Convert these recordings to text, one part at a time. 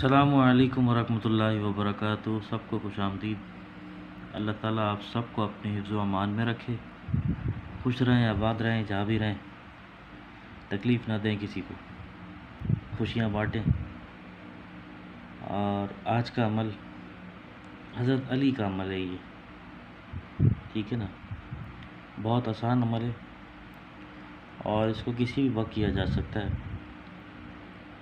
السلام علیکم ورحمۃ اللہ وبرکاتہ۔ سب کو خوش آمدید۔ اللہ تعالیٰ آپ سب کو اپنے حفظ و امان میں رکھے، خوش رہیں، آباد رہیں، جہاں بھی رہیں، تکلیف نہ دیں کسی کو، خوشیاں بانٹیں۔ اور آج کا عمل حضرت علی کا عمل ہے، یہ ٹھیک ہے نا، بہت آسان عمل ہے اور اس کو کسی بھی وقت کیا جا سکتا ہے،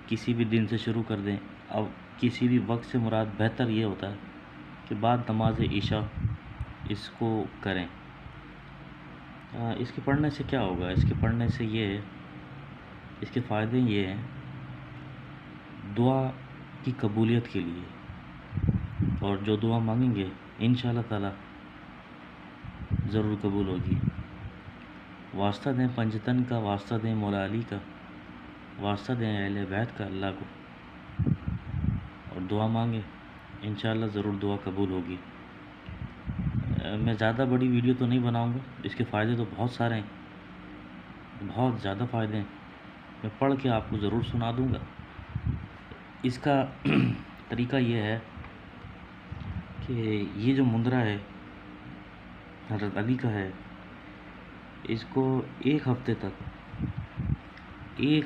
کسی بھی دن سے شروع کر دیں۔ اب کسی بھی وقت سے مراد بہتر یہ ہوتا ہے کہ بعد نماز عشاء اس کو کریں۔ اس کے پڑھنے سے کیا ہوگا؟ اس کے پڑھنے سے یہ ہے، اس کے فائدے یہ ہیں، دعا کی قبولیت کے لیے، اور جو دعا مانگیں گے انشاءاللہ تعالی ضرور قبول ہوگی۔ واسطہ دیں پنجتن کا، واسطہ دیں مولا علی کا، واسطہ دیں اہل بیت کا اللہ کو، اور دعا مانگیں، انشاءاللہ ضرور دعا قبول ہوگی۔ میں زیادہ بڑی ویڈیو تو نہیں بناؤں گا، اس کے فائدے تو بہت سارے ہیں، بہت زیادہ فائدے ہیں، میں پڑھ کے آپ کو ضرور سنا دوں گا۔ اس کا طریقہ یہ ہے کہ یہ جو مندرہ ہے حضرت علی کا ہے، اس کو ایک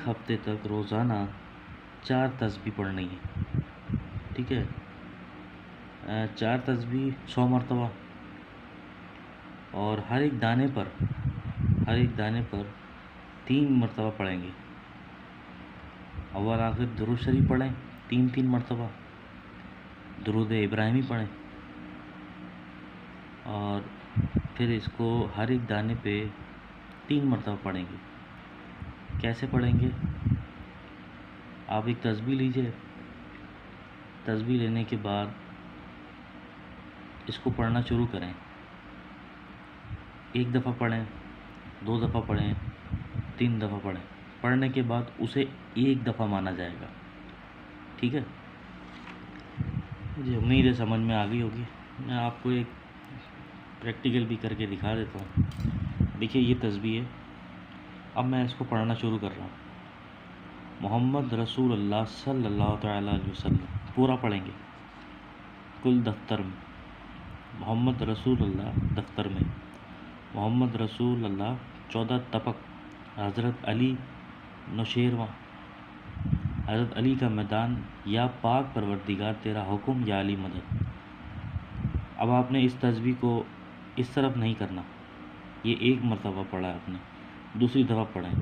ہفتے تک روزانہ 4 تسبیح پڑھنی ہے، ٹھیک ہے؟ 4 تسبیح 100 مرتبہ، اور ہر ایک دانے پر 3 مرتبہ پڑھیں گے۔ اول آخر درود شریف پڑھیں 3 مرتبہ، درود ابراہیمی پڑھیں، اور پھر اس کو ہر ایک دانے پہ 3 مرتبہ پڑھیں گے۔ کیسے پڑھیں گے؟ آپ ایک تسبیح لیجئے، تسبیح لینے کے بعد اس کو پڑھنا شروع کریں، 1 دفعہ پڑھیں، 2 دفعہ پڑھیں، 3 دفعہ پڑھیں، پڑھنے کے بعد اسے 1 دفعہ مانا جائے گا، ٹھیک ہے؟ مجھے امید ہے سمجھ میں آ گئی ہوگی۔ میں آپ کو ایک پریکٹیکل بھی کر کے دکھا دیتا ہوں۔ دیکھیے یہ تسبیح ہے، اب میں اس کو پڑھنا شروع کر رہا ہوں۔ محمد رسول اللہ صلی اللہ تعالیٰ علیہ وسلم، پورا پڑھیں گے، کل دفتر میں محمد رسول اللہ، دفتر میں محمد رسول اللہ 14 طبق، حضرت علی نوشیروان، حضرت علی کا میدان، یا پاک پروردگار تیرا حکم، یا علی مدد۔ اب آپ نے اس تسبیح کو اس طرف نہیں کرنا، یہ 1 مرتبہ پڑھا آپ نے، دوسری دفعہ پڑھیں،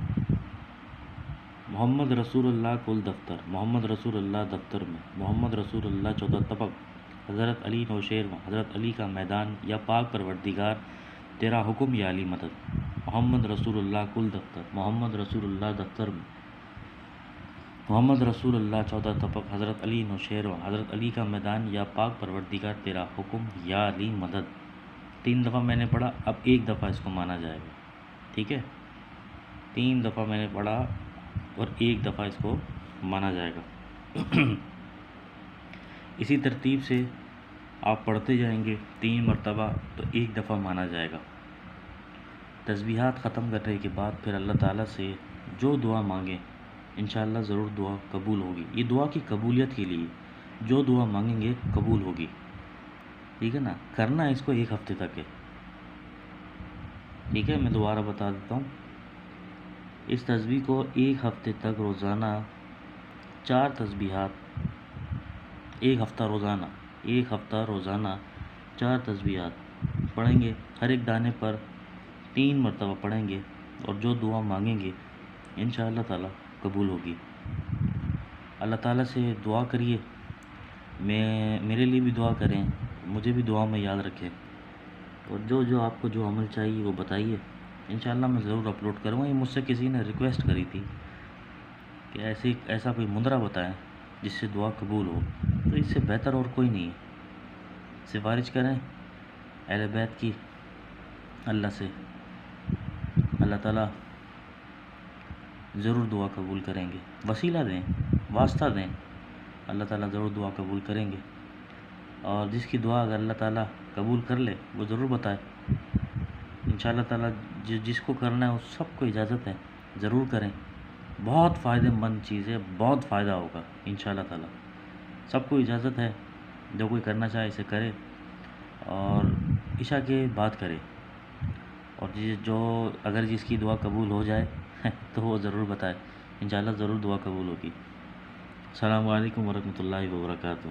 محمد رسول اللہ کل دفتر، محمد رسول اللہ دفتر میں، محمد رسول اللہ 14 طبق، حضرت علی نوشیروان، حضرت علی کا میدان، یا پاک پروردگار تیرا حکم، یا علی مدد۔ محمد رسول اللہ کل دفتر، محمد رسول اللہ دفتر میں، محمد رسول اللہ 14 طبق، حضرت علی نوشیروان، حضرت علی کا میدان، یا پاک پروردگار تیرا حکم، یا علی مدد۔ 3 دفعہ میں نے پڑھا، اب 1 دفعہ اس کو مانا جائے گا، ٹھیک ہے؟ 3 دفعہ میں نے پڑھا اور 1 دفعہ اس کو مانا جائے گا۔ اسی ترتیب سے آپ پڑھتے جائیں گے 3 مرتبہ تو 1 دفعہ مانا جائے گا۔ تسبیحات ختم کرنے کے بعد پھر اللہ تعالیٰ سے جو دعا مانگیں انشاءاللہ ضرور دعا قبول ہوگی۔ یہ دعا کی قبولیت کے لیے جو دعا مانگیں گے قبول ہوگی، ٹھیک ہے نا؟ کرنا اس کو 1 ہفتے تک ہے، ٹھیک ہے؟ میں دوبارہ بتا دیتا ہوں، اس تسبیح کو 1 ہفتے تک روزانہ 4 تسبیحات، 1 ہفتہ روزانہ 4 تسبیحات پڑھیں گے، ہر ایک دانے پر 3 مرتبہ پڑھیں گے، اور جو دعا مانگیں گے انشاءاللہ تعالی قبول ہوگی۔ اللہ تعالیٰ سے دعا کریے، میرے لیے بھی دعا کریں، مجھے بھی دعا میں یاد رکھیں، اور جو آپ کو جو عمل چاہیے وہ بتائیے، انشاءاللہ میں ضرور اپلوڈ کروں گا۔ یہ مجھ سے کسی نے ریکویسٹ کری تھی کہ ایسا کوئی مندرہ بتائیں جس سے دعا قبول ہو، تو اس سے بہتر اور کوئی نہیں ہے۔ سفارش کریں اہل بیت کی اللہ سے، اللہ تعالیٰ ضرور دعا قبول کریں گے۔ وسیلہ دیں، واسطہ دیں، اللہ تعالیٰ ضرور دعا قبول کریں گے۔ اور جس کی دعا اگر اللہ تعالیٰ قبول کر لے وہ ضرور بتائے، انشاءاللہ تعالیٰ جس کو کرنا ہے اس سب کو اجازت ہے، ضرور کریں، بہت فائدہ مند چیز ہے، بہت فائدہ ہوگا انشاءاللہ تعالیٰ۔ سب کو اجازت ہے، جو کوئی کرنا چاہے اسے کرے اور عشاء کے بعد کرے، اور جو اگر جس کی دعا قبول ہو جائے تو وہ ضرور بتائے، انشاءاللہ ضرور دعا قبول ہوگی۔ السلام علیکم ورحمۃ اللہ وبرکاتہ۔